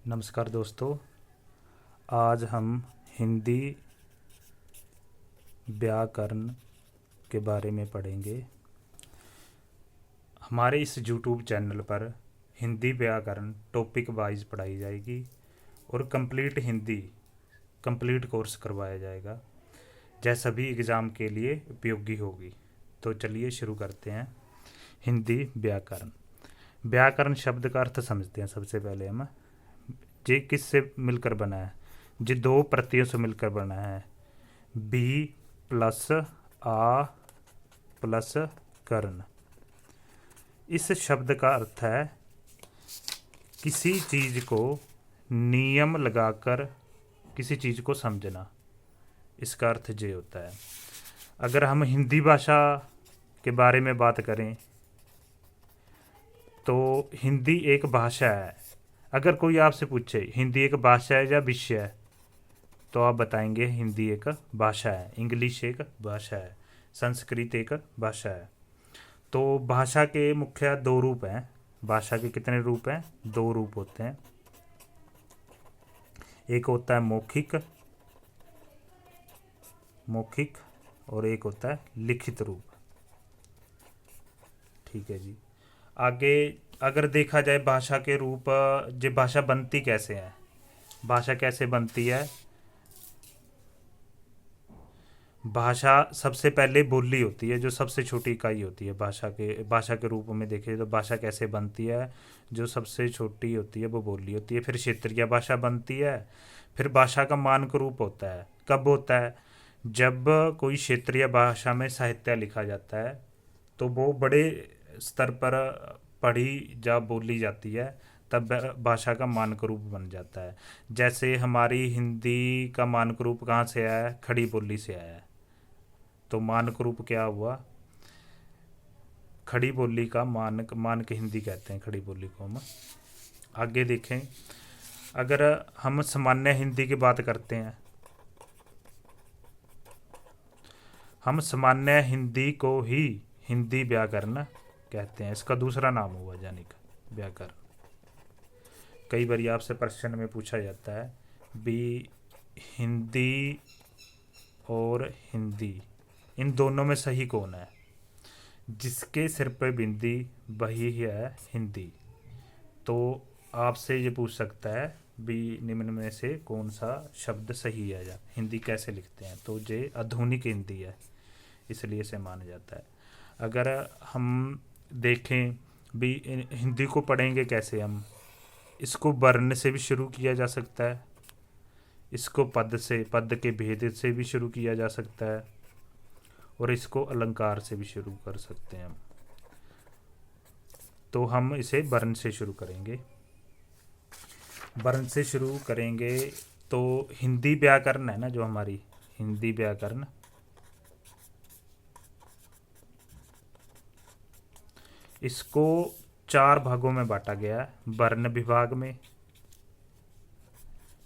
नमस्कार दोस्तों। आज हम हिंदी व्याकरण के बारे में पढ़ेंगे। हमारे इस यूट्यूब चैनल पर हिंदी व्याकरण टॉपिक वाइज पढ़ाई जाएगी और कंप्लीट कोर्स करवाया जाएगा, यह सभी एग्ज़ाम के लिए उपयोगी होगी। तो चलिए शुरू करते हैं। हिंदी व्याकरण। व्याकरण शब्द का अर्थ समझते हैं। सबसे पहले हम ये किससे मिलकर बना है? ये दो प्रत्ययों से मिलकर बना है। बी प्लस आ प्लस कर्ण। इस शब्द का अर्थ है किसी चीज़ को नियम लगाकर किसी चीज़ को समझना। इसका अर्थ ये होता है। अगर हम हिंदी भाषा के बारे में बात करें तो हिंदी एक भाषा है। अगर कोई आपसे पूछे हिंदी एक भाषा है या विषय है, तो आप बताएंगे हिंदी एक भाषा है, इंग्लिश एक भाषा है, संस्कृत एक भाषा है। तो भाषा के मुख्य दो रूप हैं। भाषा के कितने रूप हैं? दो रूप होते हैं। एक होता है मौखिक और एक होता है लिखित रूप। ठीक है जी। आगे अगर देखा जाए भाषा के रूप, जो भाषा बनती कैसे है, भाषा कैसे बनती है? भाषा सबसे पहले बोली होती है, जो सबसे छोटी इकाई होती है भाषा के रूप में देखें तो भाषा कैसे बनती है? जो सबसे छोटी होती है वो बोली होती है। फिर क्षेत्रीय भाषा बनती है। फिर भाषा का मानक रूप होता है। कब होता है? जब कोई क्षेत्रीय भाषा में साहित्य लिखा जाता है तो वो बड़े स्तर पर पढ़ी जा बोली जाती है, तब भाषा का मानक रूप बन जाता है। जैसे हमारी हिंदी का मानक रूप कहाँ से आया है? खड़ी बोली से आया है। तो मानक रूप क्या हुआ? खड़ी बोली का मानक हिंदी कहते हैं खड़ी बोली को हम। आगे देखें, अगर हम सामान्य हिंदी की बात करते हैं, हम सामान्य हिंदी को ही हिंदी व्याकरण कहते हैं। इसका दूसरा नाम हुआ यानी व्याकरण। कई बार आपसे प्रश्न में पूछा जाता है भी हिंदी और हिंदी, इन दोनों में सही कौन है? जिसके सिर पे बिंदी वही है हिंदी। तो आपसे ये पूछ सकता है भी निम्न में से कौन सा शब्द सही है या हिंदी कैसे लिखते हैं? तो ये आधुनिक हिंदी है, इसलिए इसे माना जाता है। अगर हम देखें भी हिंदी को पढ़ेंगे कैसे हम, इसको वर्ण से भी शुरू किया जा सकता है, इसको पद के भेद से भी शुरू किया जा सकता है, और इसको अलंकार से भी शुरू कर सकते हैं हम। तो हम इसे वर्ण से शुरू करेंगे। वर्ण से शुरू करेंगे तो हिंदी व्याकरण है ना, जो हमारी हिंदी व्याकरण, इसको चार भागों में बांटा गया है। वर्ण विभाग में,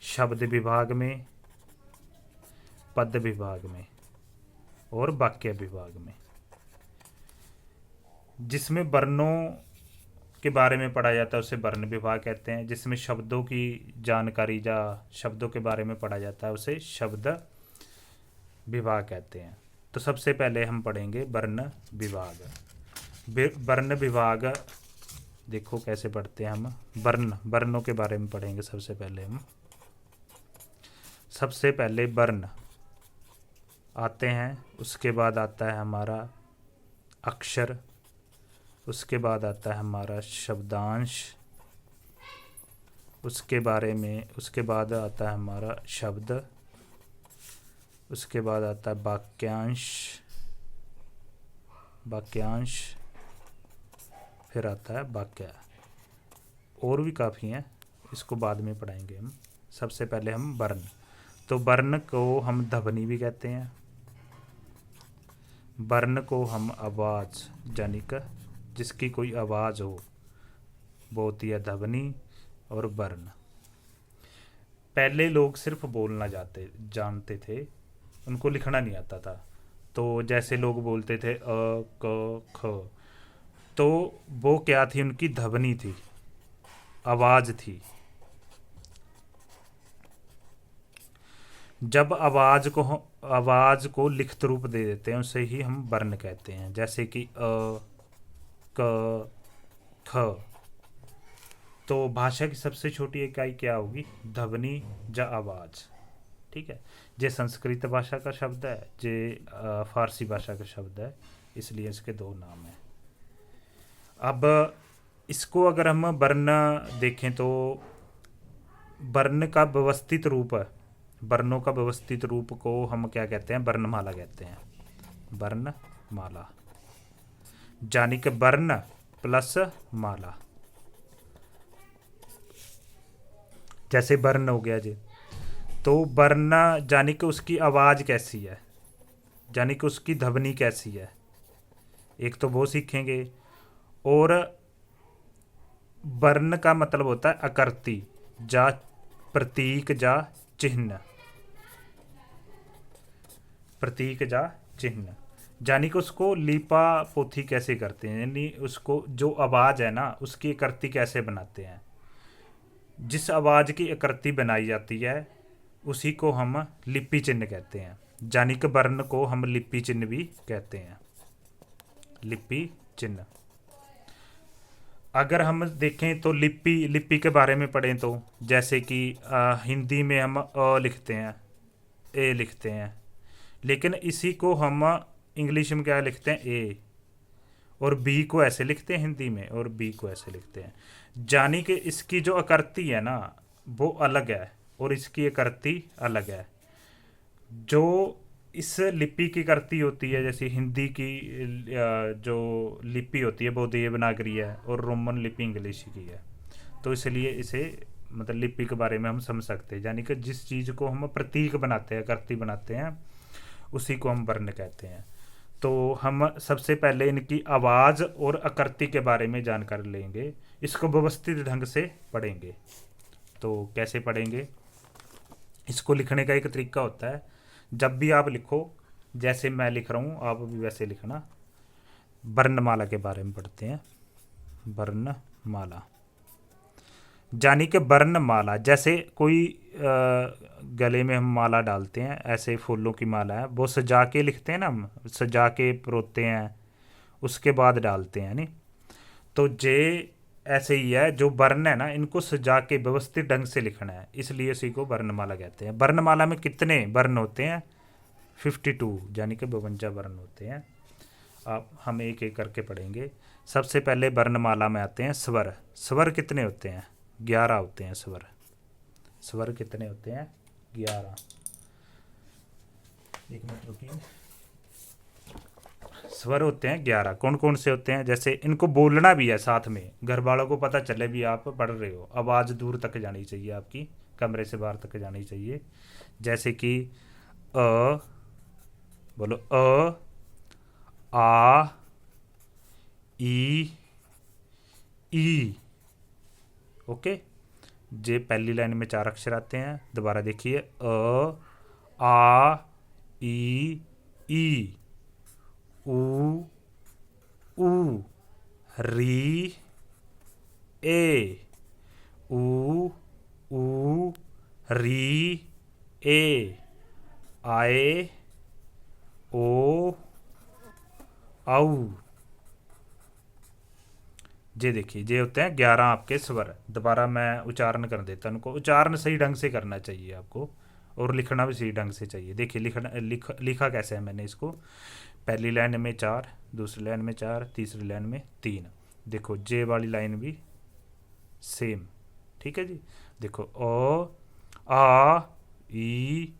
शब्द विभाग में, पद विभाग में और वाक्य विभाग में। जिसमें वर्णों के बारे में पढ़ा जाता है उसे वर्ण विभाग कहते हैं। जिसमें शब्दों की जानकारी या शब्दों के बारे में पढ़ा जाता है उसे शब्द विभाग कहते हैं। तो सबसे पहले हम पढ़ेंगे वर्ण विभाग। वर्ण विभाग देखो कैसे पढ़ते हैं हम। वर्णों के बारे में पढ़ेंगे। सबसे पहले वर्ण आते हैं, उसके बाद आता है हमारा अक्षर, उसके बाद आता है हमारा शब्दांश, उसके बाद आता है हमारा शब्द, उसके बाद आता है वाक्यांश, फिर आता है वाक्य। और भी काफ़ी हैं, इसको बाद में पढ़ाएंगे हम। सबसे पहले हम वर्ण। तो वर्ण को हम ध्वनि भी कहते हैं। वर्ण को हम आवाज़, यानी कि जिसकी कोई आवाज़ हो वो होती है ध्वनि और वर्ण। पहले लोग सिर्फ बोलना जानते थे, उनको लिखना नहीं आता था। तो जैसे लोग बोलते थे अ क ख, तो वो क्या थी? उनकी ध्वनि थी, आवाज़ थी। जब आवाज को लिखित रूप दे देते हैं उसे ही हम वर्ण कहते हैं, जैसे कि क ख। तो भाषा की सबसे छोटी इकाई क्या होगी? ध्वनि या आवाज। ठीक है, ये संस्कृत भाषा का शब्द है, ये फारसी भाषा का शब्द है, इसलिए इसके दो नाम हैं। अब इसको अगर हम वर्ण देखें तो वर्ण का व्यवस्थित रूप, वर्णों का व्यवस्थित रूप को हम क्या कहते हैं? वर्णमाला कहते हैं। वर्णमाला यानी कि वर्ण प्लस माला। जैसे वर्ण हो गया जी, तो वर्ण यानी कि उसकी आवाज़ कैसी है, यानी कि उसकी ध्वनि कैसी है, एक तो वो सीखेंगे। और वर्ण का मतलब होता है आकृति या प्रतीक या चिन्ह, प्रतीक या चिन्ह, यानी कि उसको लिपा पोथी कैसे करते हैं, यानी उसको जो आवाज़ है ना उसकी आकृति कैसे बनाते हैं। जिस आवाज़ की आकृति बनाई जाती है उसी को हम लिपि चिन्ह कहते हैं, यानी कि वर्ण को हम लिपि चिन्ह भी कहते हैं। लिपि चिन्ह अगर हम देखें तो लिपि के बारे में पढ़ें तो जैसे कि हिंदी में हम अ लिखते हैं, ए लिखते हैं, लेकिन इसी को हम इंग्लिश में क्या लिखते हैं? ए। और बी को ऐसे लिखते हैं हिंदी में, और बी को ऐसे लिखते हैं, यानी कि इसकी जो आकृति है ना वो अलग है और इसकी आकृति अलग है। जो इस लिपि की आकृति होती है, जैसे हिंदी की जो लिपि होती है वो देवनागरी है और रोमन लिपि इंग्लिश की है, तो इसलिए इसे मतलब लिपि के बारे में हम समझ सकते हैं, यानी कि जिस चीज़ को हम प्रतीक बनाते हैं, आकृति बनाते हैं, उसी को हम वर्ण कहते हैं। तो हम सबसे पहले इनकी आवाज़ और आकृति के बारे में जानकारी लेंगे, इसको व्यवस्थित ढंग से पढ़ेंगे। तो कैसे पढ़ेंगे? इसको लिखने का एक तरीका होता है, जब भी आप लिखो, जैसे मैं लिख रहा हूँ आप भी वैसे लिखना। वर्णमाला के बारे में पढ़ते हैं। वर्णमाला यानी कि वर्णमाला, जैसे कोई गले में हम माला डालते हैं, ऐसे फूलों की माला है, वो सजा के लिखते हैं ना, हम सजा के परोते हैं उसके बाद डालते हैं नहीं। तो जे ऐसे ही है, जो वर्ण है ना इनको सजा के व्यवस्थित ढंग से लिखना है, इसलिए इसी को वर्णमाला कहते हैं। वर्णमाला में कितने वर्ण होते हैं? 52, यानी कि 52 वर्ण होते हैं। अब हम एक एक करके पढ़ेंगे। सबसे पहले वर्णमाला में आते हैं स्वर। स्वर कितने होते हैं? 11 होते हैं स्वर। स्वर कितने होते हैं? 11। एक मिनट रुकिए। स्वर होते हैं 11। कौन कौन से होते हैं? जैसे इनको बोलना भी है साथ में, घर वालों को पता चले भी आप पढ़ रहे हो, आवाज़ दूर तक जानी चाहिए, आपकी कमरे से बाहर तक जानी चाहिए। जैसे कि अ, बोलो अ, आ, ई। ओके, जे पहली लाइन में 4 अक्षर आते हैं। दोबारा देखिए, अ, आ, ई, ऊ, री, ए, ऊ, री, ए, आए, ओ, आऊ। जे देखिए, जे होते हैं 11 आपके स्वर। दोबारा मैं उच्चारण कर देता हूँ, उनको उच्चारण सही ढंग से करना चाहिए आपको, और लिखना भी सही ढंग से चाहिए। देखिए लिखा कैसे है मैंने इसको। पहली लाइन में 4, दूसरी लाइन में 4, तीसरी लाइन में 3। देखो जे वाली लाइन भी सेम, ठीक है जी। देखो ओ, आ, ई,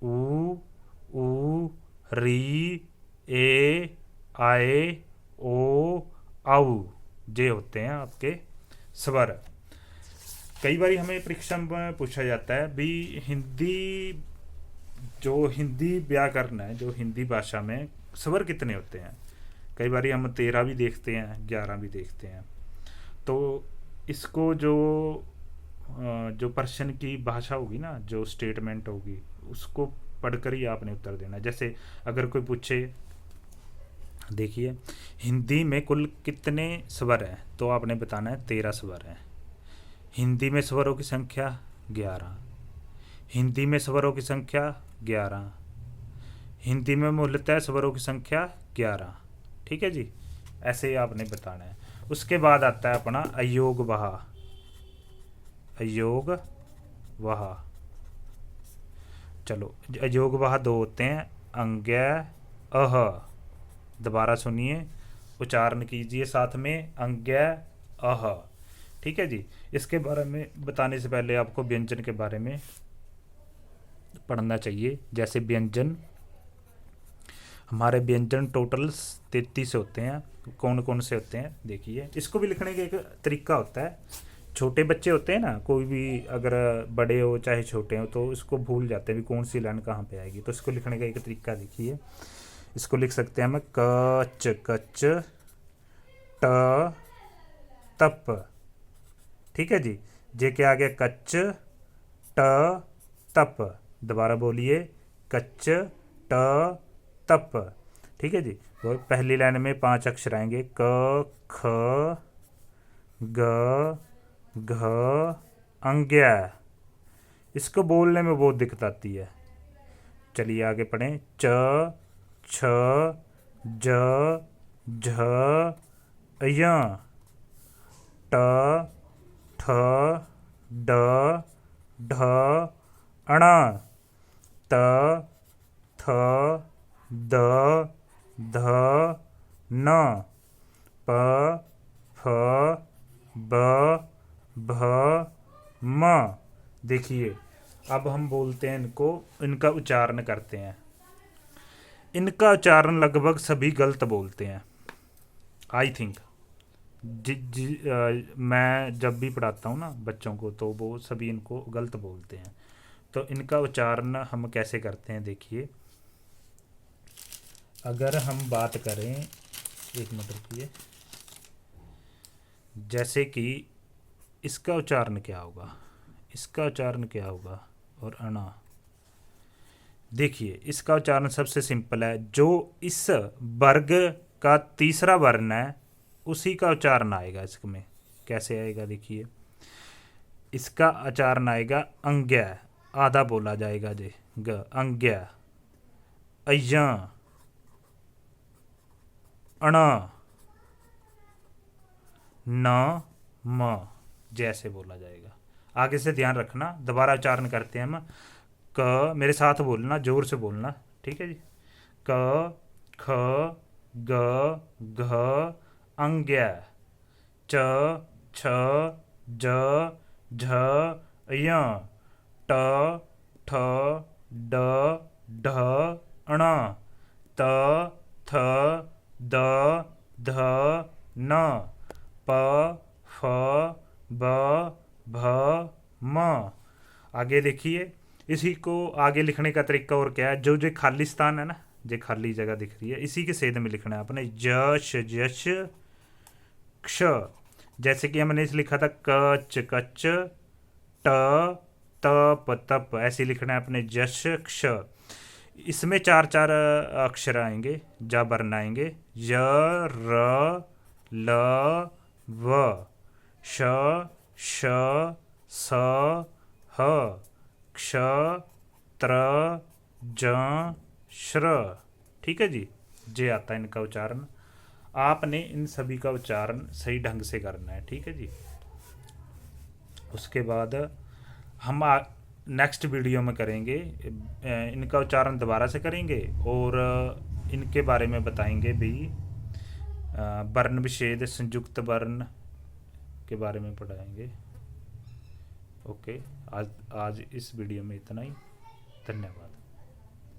ऊ, री, ए, आए, ओ, आऊ। जे होते हैं आपके स्वर। कई बार हमें परीक्षा में पूछा जाता है भी हिंदी व्याकरण है, जो हिंदी भाषा में स्वर कितने होते हैं। कई बार हम 13 भी देखते हैं, 11 भी देखते हैं। तो इसको जो प्रश्न की भाषा होगी ना, जो स्टेटमेंट होगी, उसको पढ़कर ही आपने उत्तर देना। जैसे अगर कोई पूछे, देखिए हिंदी में कुल कितने स्वर हैं, तो आपने बताना है 13 स्वर हैं। हिंदी में स्वरों की संख्या 11। हिंदी में स्वरों की संख्या 11। हिंदी में मूलतः स्वरों की संख्या 11। ठीक है जी, ऐसे ही आपने बताना है। उसके बाद आता है अपना अयोग वहा। अयोग वहा, चलो अयोग वहा दो होते हैं, अंग्य अह। दोबारा सुनिए, उच्चारण कीजिए साथ में, अंग्य अह। ठीक है जी। इसके बारे में बताने से पहले आपको व्यंजन के बारे में पढ़ना चाहिए। जैसे व्यंजन, हमारे व्यंजन टोटल 33 होते हैं। कौन कौन से होते हैं देखिए। इसको भी लिखने का एक तरीका होता है। छोटे बच्चे होते हैं ना, कोई भी अगर बड़े हो चाहे छोटे हो तो इसको भूल जाते हैं भी कौन सी लाइन कहाँ पे आएगी। तो इसको लिखने का एक तरीका देखिए। इसको लिख सकते हैं हम कच कच ट तप। ठीक है जी। जे के आगे कच्च ट तप। दोबारा बोलिए, कच्च ट तप। ठीक है जी। और पहली लाइन में 5 अक्षर आएंगे, क ख ग घ अंग्या। इसको बोलने में बहुत दिक्कत आती है। चलिए आगे पढ़ें, च छ ज झ य ट ठ ड ढ ण त थ द ध न प फ ब भ म। देखिए अब हम बोलते हैं इनको, इनका उच्चारण करते हैं। इनका उच्चारण लगभग सभी गलत बोलते हैं, आई थिंक। मैं जब भी पढ़ाता हूँ ना बच्चों को तो वो सभी इनको गलत बोलते हैं। तो इनका उच्चारण हम कैसे करते हैं देखिए। अगर हम बात करें, एक मिनट रुकिए, जैसे कि इसका उच्चारण क्या होगा, इसका उच्चारण क्या होगा, और अणा। देखिए इसका उच्चारण सबसे सिंपल है, जो इस वर्ग का तीसरा वर्ण है उसी का उच्चारण आएगा इसमें। कैसे आएगा देखिए, इसका उच्चारण आएगा अंग्य, आधा बोला जाएगा जे ग, अंग्य अय अण न म, जैसे बोला जाएगा। आगे से ध्यान रखना। दोबारा उच्चारण करते हैं हम। क, मेरे साथ बोलना, जोर से बोलना। ठीक है जी। क ख ग घ अंग्य च छ ज झ य ट ठ ड ढ ण त थ द ध न प फ ब भ म। आगे देखिए, इसी को आगे लिखने का तरीका और क्या है, जो जो खाली स्थान है ना, जो खाली जगह दिख रही है, इसी के छेद में लिखना है अपने। जश जश क्ष, जैसे कि हमने इस लिखा था कच कच ट तप तप, ऐसे लिखना है अपने, जश क्ष। इसमें 4 अक्षर आएंगे, जा वर्ण आएंगे, य र ल व श श स ह क्ष त्र ज श्र। ठीक है जी, जे आता है इनका उच्चारण। आपने इन सभी का उच्चारण सही ढंग से करना है। ठीक है जी। उसके बाद हम नेक्स्ट वीडियो में करेंगे, इनका उच्चारण दोबारा से करेंगे और इनके बारे में बताएंगे भी, वर्ण विच्छेद, संयुक्त वर्ण के बारे में पढ़ाएंगे। ओके, आज इस वीडियो में इतना ही। धन्यवाद।